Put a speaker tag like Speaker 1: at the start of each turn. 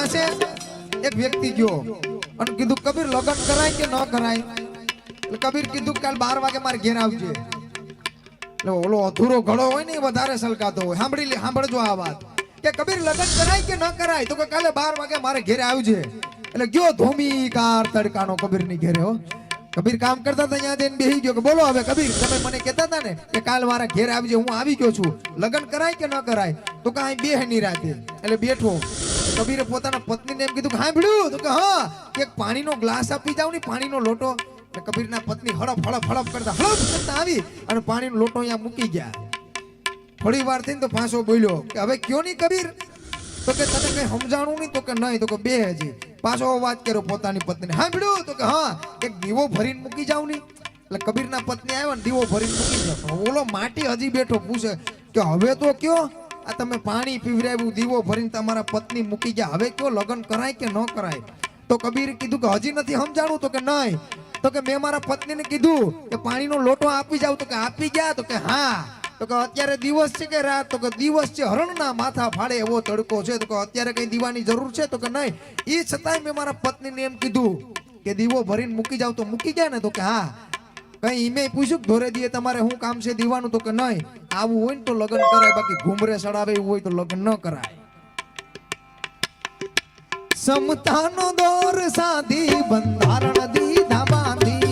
Speaker 1: પાસે એક વ્યક્તિ ગયો અને કીધું કબીર લગ્ન કરાય કે ન કરાય? એટલે કબીર કીધું કાલ 12 વાગે મારે ઘેર આવજે. એટલે ઓલો અધૂરો ઘડો હોય ને એ વધારે સલકાતો હોય. સાંભળજો આ વાત કે કબીર લગ્ન કરાય કે ન કરાય? તો કે કાલે 12 વાગે મારે ઘેરે આવજે. એટલે ગયો ધોમી કાર તડકાનો કબીર ની ઘેરે. હો કબીર કામ કરતા હતા ત્યાં જઈને બેસી ગયો કે બોલો હવે કબીર તમે મને કહેતા હતા ને કે કાલ મારા ઘેર આવજે, હું આવી ગયો છું, લગ્ન કરાય કે ન કરાય? તો કે અહીં બેહ ની રાતે. એટલે બેઠો. કબીરે પોતાના પત્નીને એમ કીધું કે સાંભળ્યું? તો કે હા, એક પાણીનો ગ્લાસ આપી જાવ ને, પાણીનો લોટો. કબીરના પત્ની હળપ કરતા આવી અને પાણીનો લોટો અહીંયા મૂકી ગયા. થોડી વાર થઈને તો પાછો બોલ્યો કે હવે કયો નહીં કબીર? તો કે તને કઈ સમજાણું નહીં? તો કે નહીં. તો કે બે હજી. પાછો વાત કર્યો પોતાની પત્નીને. સાંભળ્યું? તો કે હા, એક દીવો ભરીને મૂકી જાવ ની. એટલે કબીરના પત્ની આવ્યા ને દીવો ભરીને મૂકી જાવ. ઓલો માટી હજી બેઠો પૂછે કે હવે તો કયો? આ તમે પાણી પીવરાવ્યું, દીવો ભરીને તમારા પત્ની મૂકી ગયા, હવે કયો લગ્ન કરાય કે ન કરાય? તો કબીરે કીધું કે હજી નથી સમજાણું? તો કે નહીં. તો કે મેં મારા પત્નીને કીધું કે પાણીનો લોટો આપી જાવ. તો કે આપી ગયા? તો કે હા. તો કે અત્યારે દિવસ છે કે રાત? તો કે દિવસ છે, હરણના માથા ફાડે એવો તડકો છે. તો કે અત્યારે કઈ દીવાની જરૂર છે? તો કે નહીં. એ છતાંય મેં મારા પત્નીને એમ કીધું કે દીવો ભરીને મૂકી જાવ. તો મૂકી ગયા ને? તો કે હા. કઈ ઈમે પૂછ્યું ધોરે દીએ તમારે શું કામ છે દીવાનું? તો કે નહીં. આવું હોય ને તો લગ્ન કરાય, બાકી ઘુમરે સડાવે એવું હોય તો લગ્ન ન કરાય. સમતાનો દોર સાધી બંધારણ દીધા બાંધી.